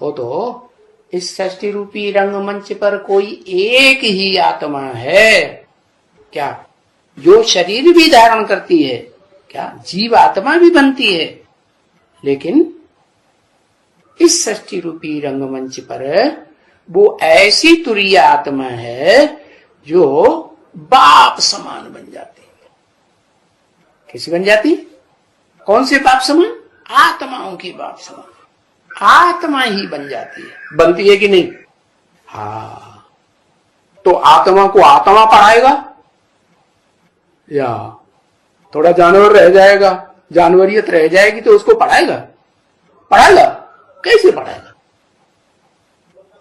हो तो इस सृष्टि रूपी रंगमंच पर कोई एक ही आत्मा है क्या, जो शरीर भी धारण करती है, क्या जीव आत्मा भी बनती है, लेकिन इस सृष्टि रूपी रंगमंच पर वो ऐसी तुरीय आत्मा है जो बाप समान बन जाती है। कैसी बन जाती? कौन से बाप समान? आत्माओं की बाप समान आत्मा ही बन जाती है। बनती है कि नहीं? हाँ, तो आत्मा को आत्मा पढ़ाएगा या थोड़ा जानवर रह जाएगा, जानवरियत रह जाएगी तो उसको पढ़ाएगा? पढ़ाएगा? कैसे पढ़ाएगा?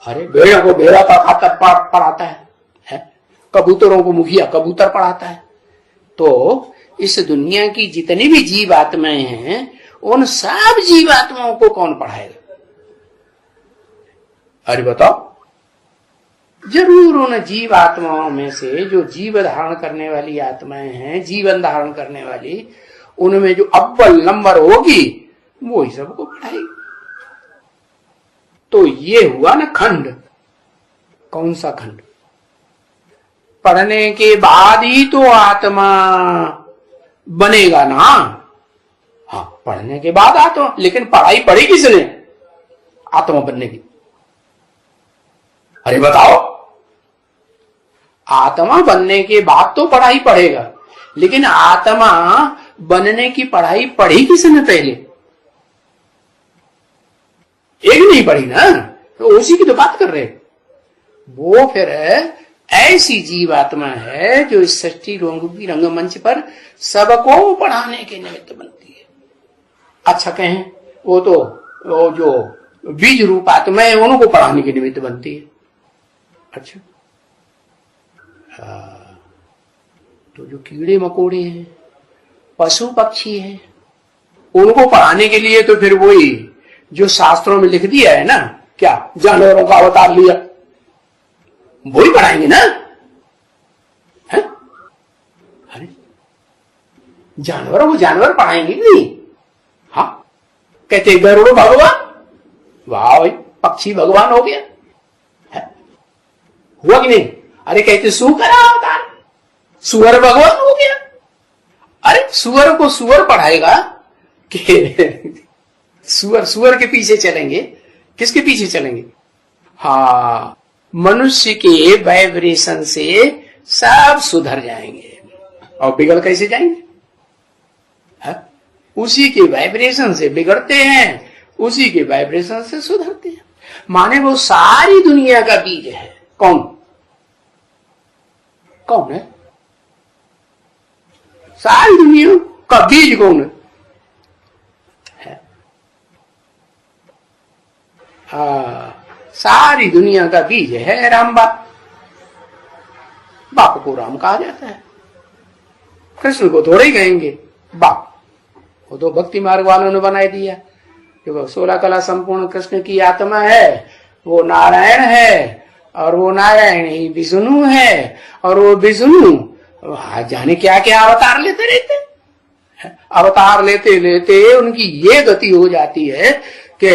अरे भेड़ा को भेड़ा पढ़ाता है, कबूतरों को मुखिया कबूतर पढ़ाता है। तो इस दुनिया की जितनी भी जीव आत्माएं हैं, उन सब जीव आत्माओं को कौन पढ़ाएगा? अरे बताओ। जरूर उन जीव आत्माओं में से जो जीव धारण करने वाली आत्माएं हैं, जीवन धारण करने वाली, उनमें जो अव्वल नंबर होगी वो ही सबको पढ़ाएगी। तो ये हुआ ना खंड। कौन सा खंड? पढ़ने के बाद ही तो आत्मा बनेगा ना। हाँ, पढ़ने के बाद आत्मा, लेकिन पढ़ाई पढ़ी किसने आत्मा बनने की? अरे बताओ। आत्मा बनने के बाद तो पढ़ाई पढ़ेगा, लेकिन आत्मा बनने की पढ़ाई पढ़ी किसने पहले? एक नहीं पढ़ी ना, तो उसी की तो बात कर रहे। वो फिर ऐसी जीवात्मा है जो इस सृष्टि रूपी रंगमंच पर सबको पढ़ाने के निमित्त बनती है। अच्छा कहें, वो जो बीज रूप आत्मा है उनको पढ़ाने के निमित्त बनती है। अच्छा, तो जो कीड़े मकोड़े हैं, पशु पक्षी हैं, उनको पढ़ाने के लिए तो फिर वही जो शास्त्रों में लिख दिया है ना, क्या जानवरों का अवतार लिया, वही पढ़ाएंगे ना। है? अरे जानवरों को जानवर पढ़ाएंगे नहीं? हाँ, कहते गरुड़ भगवान, वाह भाई पक्षी भगवान हो गया। है? हुआ कि नहीं? अरे कहते सुकर अवतार, सुअर भगवान हो गया। अरे सुअर को सुअर पढ़ाएगा कि सुअर के पीछे चलेंगे? किसके पीछे चलेंगे? हाँ, मनुष्य के वाइब्रेशन से सब सुधर जाएंगे। और बिगड़ कैसे जाएंगे? है? उसी के वाइब्रेशन से बिगड़ते हैं, उसी के वाइब्रेशन से सुधरते हैं। माने वो सारी दुनिया का बीज है। कौन कौन है? सारी दुनिया का बीज कौन है? सारी दुनिया का बीज है राम बाप। बाप को राम कहा जाता है, कृष्ण को थोड़े ही कहेंगे बाप। वो तो भक्ति मार्ग वालों ने बनाई दिया कि वो 16 कला संपूर्ण कृष्ण की आत्मा है, वो नारायण है, और वो नारायण ही विष्णु है, और वो विष्णु जाने क्या क्या अवतार लेते रहते। अवतार लेते लेते उनकी ये गति हो जाती है कि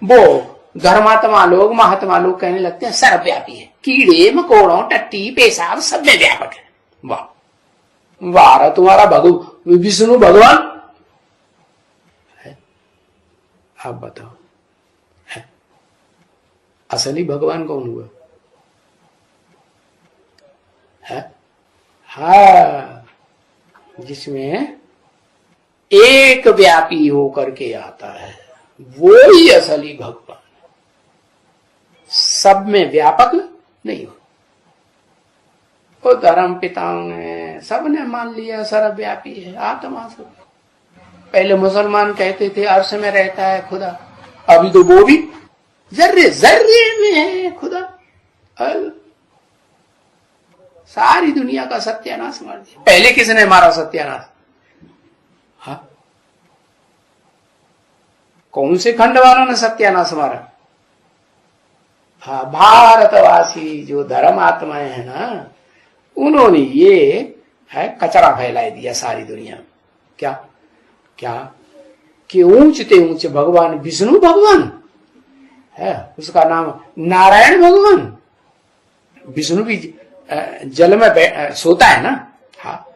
वो धर्मात्मा लोग, महात्मा लोग कहने लगते हैं सर्वव्यापी है, कीड़े मकोड़ों टट्टी पेशाब सब में व्यापक है। वाह वाह, तुम्हारा विष्णु भगवान है। आप बताओ, है? असली भगवान कौन हुआ? है? हाँ, जिसमें एक व्यापी होकर के आता है, वो ही असली भगवान। सब में व्यापक नहीं हो। वो धर्म पिताओं ने सबने मान लिया सर्वव्यापी है आत्मा से। पहले मुसलमान कहते थे अर्श में रहता है खुदा, अभी तो वो भी जर्रे जर्रे में है खुदा। सारी दुनिया का सत्यानाश मार दिया। पहले किसने मारा सत्यानाश? हाँ, कौन से खंड वालों ने सत्यानाश मारा? हाँ, भारतवासी जो धर्म आत्माएं हैं ना, उन्होंने ये है कचरा फैलाई दिया सारी दुनिया में। क्या क्या कि ऊंचते ऊंचे भगवान विष्णु भगवान है, उसका नाम नारायण भगवान। विष्णु भी जल में सोता है ना, हाँ,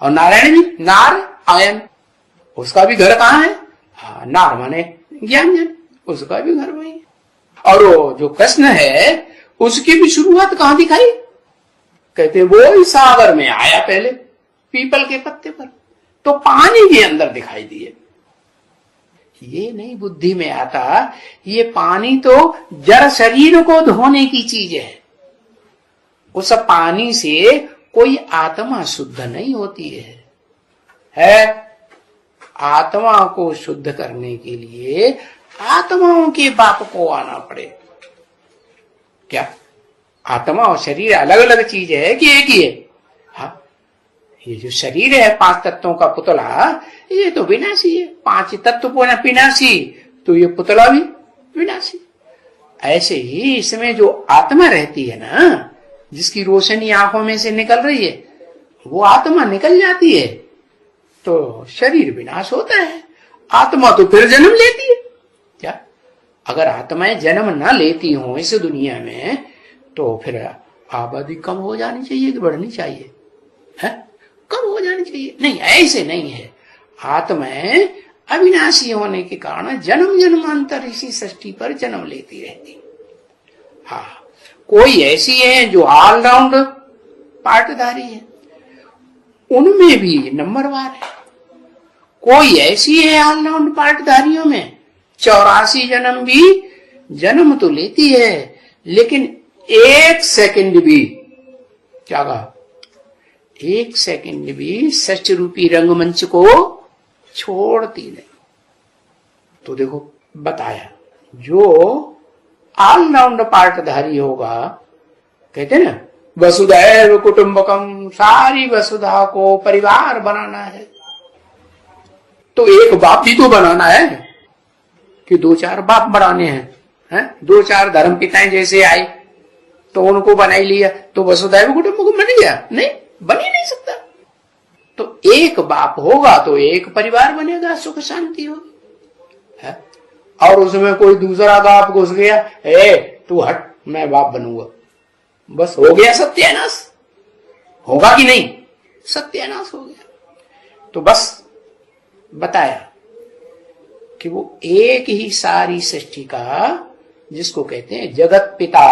और नारायण भी नार आयन, उसका भी घर कहाँ है? हाँ, नार माने ज्ञान जन, उसका भी घर वही। और वो जो कृष्ण है उसकी भी शुरुआत कहाँ दिखाई? कहते वो इस सागर में आया पहले पीपल के पत्ते पर, तो पानी के अंदर दिखाई दिए। ये नहीं बुद्धि में आता, ये पानी तो जड़ शरीर को धोने की चीज है। उस पानी से कोई आत्मा शुद्ध नहीं होती है। आत्मा को शुद्ध करने के लिए आत्माओं के बाप को आना पड़े। क्या आत्मा और शरीर अलग अलग चीज है कि एक ही है? हाँ, ये जो शरीर है 5 तत्वों का पुतला, ये तो विनाशी है। 5 तत्व को विनाशी, तो ये पुतला भी विनाशी। ऐसे ही इसमें जो आत्मा रहती है ना, जिसकी रोशनी आंखों में से निकल रही है, वो आत्मा निकल जाती है तो शरीर विनाश होता है। आत्मा तो फिर जन्म लेती है। क्या अगर आत्माएं जन्म ना लेती हो इस दुनिया में, तो फिर आबादी कम हो जानी चाहिए कि बढ़नी चाहिए? है, कम हो जानी चाहिए। नहीं, ऐसे नहीं है। आत्माएं अविनाशी होने के कारण जन्म जन्मांतर इसी सृष्टि पर जन्म लेती रहती। हाँ, कोई ऐसी है जो ऑलराउंड पार्टधारी है, उनमें भी नंबरवार है। कोई ऐसी है ऑलराउंड पार्टधारियों में 84 जन्म भी जन्म तो लेती है, लेकिन 1 सेकंड भी, क्या कहा, 1 सेकंड भी सच रूपी रंगमंच को छोड़ती नहीं। तो देखो बताया, जो ऑलराउंड पार्टधारी होगा, कहते ना वसुधैव कुटुंबकम, सारी वसुधा को परिवार बनाना है, तो एक बाप भी तो बनाना है कि 2-4 बाप बनाने हैं? 2-4 धर्म पिताएं जैसे आए तो उनको बना ही लिया, तो वसुधैव कुटुंबकम बन गया? नहीं, बन ही नहीं सकता। तो एक बाप होगा तो एक परिवार बनेगा, सुख शांति होगी। है, और उसमें कोई दूसरा बाप घुस गया, तू हट, मैं बाप बनूंगा, बस हो गया सत्यानाश। होगा कि नहीं? सत्यानाश हो गया। तो बस बताया कि वो एक ही सारी सृष्टि का, जिसको कहते हैं जगत पिता,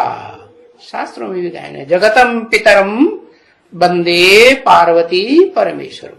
शास्त्रों में भी कहना है, जगतम पितरम वंदे पार्वती परमेश्वर।